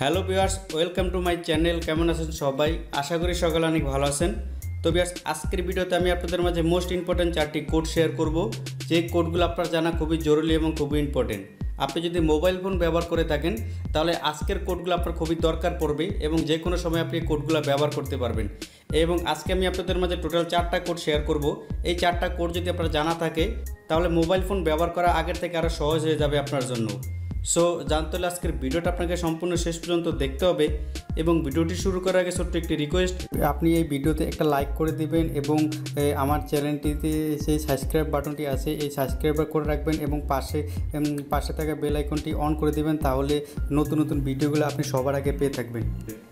Hello viewers, welcome to my channel. কেমন আছেন সবাই? আশা করি সকলে অনেক ভালো আছেন। তো ভিউয়ার্স, আজকের ভিডিওতে আমি আপনাদের মাঝে মোস্ট ইম্পর্টেন্ট 4টি কোড শেয়ার করব, যে কোডগুলো আপনার জানা খুবই জরুরি এবং খুবই ইম্পর্টেন্ট। আপনি যদি মোবাইল ফোন ব্যবহার করে থাকেন তাহলে আজকের কোডগুলো আপনার খুবই দরকার পড়বে এবং যে কোনো সময় আপনি কোডগুলো ব্যবহার করতে পারবেন। এবং আজকে আমি আপনাদের মাঝে টোটাল 4টা কোড শেয়ার করব। এই 4টা কোড যদি আপনার জানা থাকে তাহলে মোবাইল ফোন ব্যবহার করা আগের থেকে আরও সহজ হয়ে যাবে আপনার জন্য। সো জানতে হলে আজকের ভিডিওটা আপনাকে সম্পূর্ণ শেষ পর্যন্ত দেখতে হবে। এবং ভিডিওটি শুরু করার আগে ছোট্ট একটি রিকোয়েস্ট, আপনি এই ভিডিওতে একটা লাইক করে দিবেন এবং আমার চ্যানেলটিতে সেই সাবস্ক্রাইব বাটনটি আছে, এই সাবস্ক্রাইব করে রাখবেন এবং পাশে থাকা বেল আইকনটি অন করে দিবেন, তাহলে নতুন নতুন ভিডিওগুলো আপনি সবার আগে পেয়ে থাকবেন।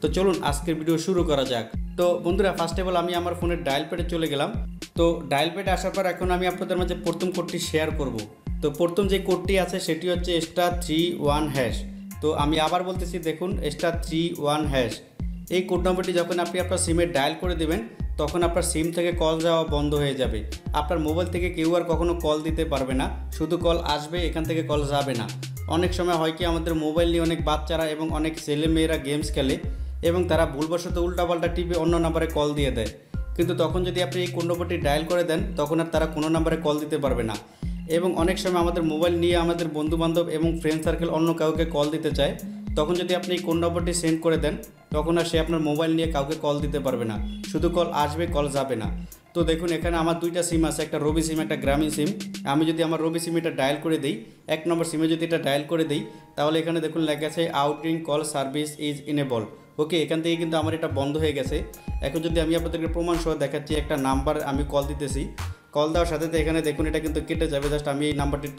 তো চলুন আজকের ভিডিও শুরু করা যাক। তো বন্ধুরা, ফার্স্ট অফ অল আমি আমার ফোনের ডায়াল প্যাডে চলে গেলাম। তো ডায়াল প্যাডে আসার পর এখন আমি আপনাদের মাঝে প্রথম কোডটি শেয়ার করব। তো প্রথম যে কোডটি আছে সেটি হচ্ছে *31#। তো আমি আবার বলতেছি, দেখুন *31#। এই কোড নম্বরটি যখন আপনি আপনার সিমে ডায়াল করে দেবেন তখন আপনার সিম থেকে কল যাওয়া বন্ধ হয়ে যাবে। আপনার মোবাইল থেকে কেউ আর কখনো কল দিতে পারবে না, শুধু কল আসবে, এখান থেকে কল যাবে না। অনেক সময় হয় কি, আমাদের মোবাইল নিয়ে অনেক বাচ্চারা এবং অনেক ছেলেমেয়েরা গেমস খেলে এবং তারা ভুলবশত উল্টাপাল্টা টিপে অন্য নাম্বারে কল দিয়ে দেয়। কিন্তু তখন যদি আপনি এই কোড নম্বরটি ডায়াল করে দেন তখন আর তারা কোনো নাম্বারে কল দিতে পারবে না। এবং অনেক সময় আমাদের মোবাইল নিয়ে আমাদের বন্ধুবান্ধব এবং ফ্রেন্ড সার্কেল অন্য কাউকে কল দিতে চায়, তখন যদি আপনি এই কোড নম্বরটি সেন্ড করে দেন তখন আর সে আপনার মোবাইল নিয়ে কাউকে কল দিতে পারবে না, শুধু কল আসবে, কল যাবে না। তো দেখুন, এখানে আমার দুইটা সিম আছে, একটা রবি সিম, একটা গ্রামীণ সিম। আমি যদি আমার রবি সিম এটা ডায়াল করে দিই, 1 নম্বর সিমে যদি এটা ডায়াল করে দিই, তাহলে এখানে দেখুন লেখা আছে outgoing call service is enable. Okay, এখান থেকে কিন্তু আমার এটা বন্ধ হয়ে গেছে। এখন যদি আমি আপনাদেরকে প্রমাণ সহ দেখাচ্ছি, একটা নাম্বার আমি কল দিতেছি, কল দেওয়ার সাথে এখানে দেখুন এটা কিন্তু কেটে যাবে। জাস্ট আমি এই নাম্বারটি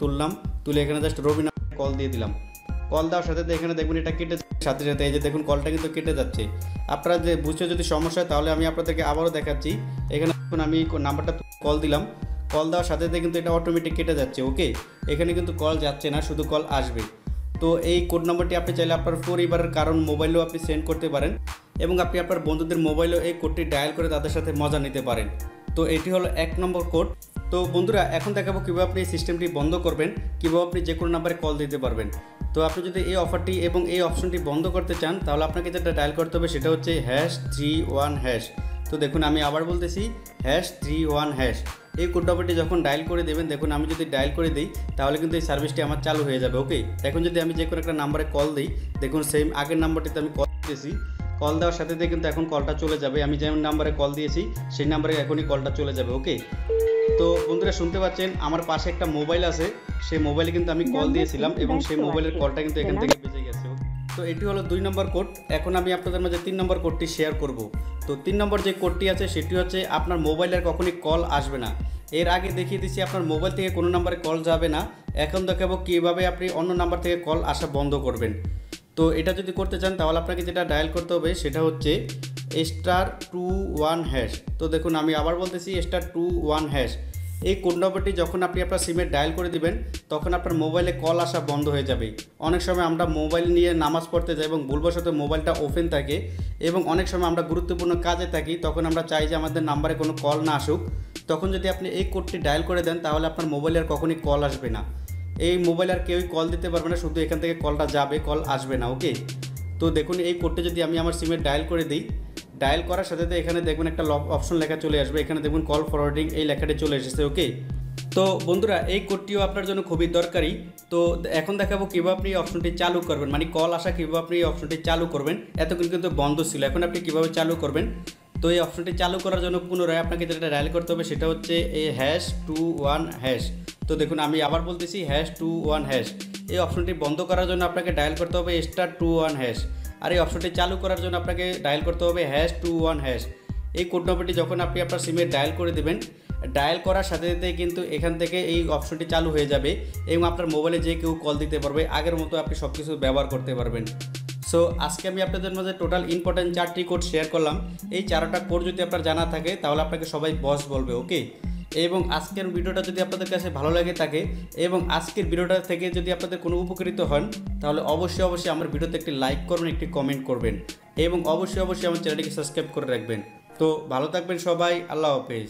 তুলে এখানে জাস্ট রবি নাম্বার কল দিয়ে দিলাম। কল দেওয়ার সাথে এখানে দেখুন এটা কেটে সাথে সাথে এই যে দেখুন কলটা কিন্তু কেটে যাচ্ছে। আপনারা যে বুঝতে যদি সমস্যা হয় তাহলে আমি আপনাদেরকে আবারও দেখাচ্ছি। এখানে দেখুন আমি নাম্বারটা কল দিলাম, কল দেওয়ার সাথে কিন্তু এটা অটোমেটিক কেটে যাচ্ছে। ওকে, এখানে কিন্তু কল যাচ্ছে না, শুধু কল আসবে। তো এই কোড নম্বরটি আপনি চাইলে আপনার পরিবারের কারণ মোবাইলেও আপনি সেন্ড করতে পারেন এবং আপনি আপনার বন্ধুদের মোবাইলেও এই কোডটি ডায়াল করে তাদের সাথে মজা নিতে পারেন। তো এটি হলো 1 নম্বর কোড। তো বন্ধুরা, এখন দেখাবো কীভাবে আপনি এই সিস্টেমটি বন্ধ করবেন, কীভাবে আপনি যে কোনো নাম্বারে কল দিতে পারবেন। তো আপনি যদি এই অফারটি এবং এই অপশনটি বন্ধ করতে চান তাহলে আপনাকে যেটা ডায়াল করতে হবে সেটা হচ্ছে #31#। তো দেখুন আমি আবার বলতেছি #31#। এই কোড নম্বরটি যখন ডায়াল করে দেবেন, দেখুন আমি যদি ডায়াল করে দিই তাহলে কিন্তু এই সার্ভিসটি আমার চালু হয়ে যাবে। ওকে, এখন যদি আমি যে কোনো একটা নাম্বারে কল দিই, দেখুন সেম আগের নাম্বারটিতে আমি কল দিয়েছি, কল দেওয়ার সাথে কিন্তু এখন কলটা চলে যাবে। আমি যেমন নাম্বারে কল দিয়েছি সেই নাম্বারে এখনই কলটা চলে যাবে। ওকে, তো বন্ধুরা শুনতে পাচ্ছেন আমার পাশে একটা মোবাইল আছে, সেই মোবাইলে কিন্তু আমি কল দিয়েছিলাম এবং সেই মোবাইলের কলটা কিন্তু এখান থেকে বেজে গেছে। তো এটি হলো 2 নম্বর কোড। এখন আমি আপনাদের মাঝে 3 নম্বর কোডটি শেয়ার করব। তো 3 নম্বর যে কোডটি আছে সেটি হচ্ছে আপনার মোবাইলের কখনই কল আসবে না। এর আগে দেখিয়ে দিচ্ছি আপনার মোবাইল থেকে কোনো নাম্বারে কল যাবে না। এখন দেখাবো কীভাবে আপনি অন্য নাম্বার থেকে কল আসা বন্ধ করবেন। তো এটা যদি করতে চান তাহলে আপনাকে যেটা ডায়াল করতে হবে সেটা হচ্ছে *21#। তো দেখুন আমি আবার বলতেছি *21#। এই কোড নম্বরটি যখন আপনি আপনার সিমে ডায়াল করে দিবেন তখন আপনার মোবাইলে কল আসা বন্ধ হয়ে যাবে। অনেক সময় আমরা মোবাইল নিয়ে নামাজ পড়তে যাই এবং ভুলবশত মোবাইলটা ওপেন থাকে এবং অনেক সময় আমরা গুরুত্বপূর্ণ কাজে থাকি, তখন আমরা চাই যে আমাদের নাম্বারে কোনো কল না আসুক। তখন যদি আপনি এই কোডটি ডায়াল করে দেন তাহলে আপনার মোবাইলে আর কখনই কল আসবে না। এই মোবাইল আর কেউই কল দিতে পারবে না, শুধু এখান থেকে কলটা যাবে, কল আসবে না। ওকে, তো দেখুন এই কোডটি যদি আমি আমার সিমে ডায়াল করে দিই, ডায়াল করার সাথে এখানে দেখুন একটা অপশন লেখা চলে আসবে, এখানে দেখুন কল ফরওয়ার্ডিং এই লেখাটি চলে এসেছে। ওকে, তো বন্ধুরা এই কোডটিও আপনার জন্য খুবই দরকারি। তো এখন দেখাবো কীভাবে আপনি এই অপশনটি চালু করবেন, মানে কল আসা কীভাবে আপনি এই অপশনটি চালু করবেন। এতক্ষণ কিন্তু বন্ধ ছিল, এখন আপনি কীভাবে চালু করবেন। তো এই অপশনটি চালু করার জন্য পুনরায় আপনাকে যেটা ডায়াল করতে হবে সেটা হচ্ছে এই #21#। তো দেখুন আমি আবার বলতেছি #21#। এই অপশনটি বন্ধ করার জন্য আপনাকে ডায়াল করতে হবে *21#। আর এই অপশনটি চালু করার জন্য আপনাকে ডায়াল করতে হবে #21#। এই কোড নম্বরটি যখন আপনি আপনার সিমে ডায়াল করে দেবেন, ডায়াল করার সাথে সাথে কিন্তু এখান থেকে এই অপশনটি চালু হয়ে যাবে এবং আপনার মোবাইলে যে কেউ কল দিতে পারবে, আগের মতো আপনি সব কিছু ব্যবহার করতে পারবেন। সো আজকে আমি আপনাদের মধ্যে টোটাল ইম্পর্টেন্ট 4টি কোড শেয়ার করলাম। এই 4টা কোড যদি আপনার জানা থাকে তাহলে আপনাকে সবাই বস বলবে। ওকে, এবং আজকের ভিডিওটা যদি আপনাদের কাছে ভালো লাগে থাকে এবং আজকের ভিডিওটা থেকে যদি আপনাদের কোনো উপকৃত হন তাহলে অবশ্যই আমার ভিডিওতে একটি লাইক করবেন, একটি কমেন্ট করবেন এবং অবশ্যই আমার চ্যানেলটিকে সাবস্ক্রাইব করে রাখবেন। তো ভালো থাকবেন সবাই, আল্লাহ হাফেজ।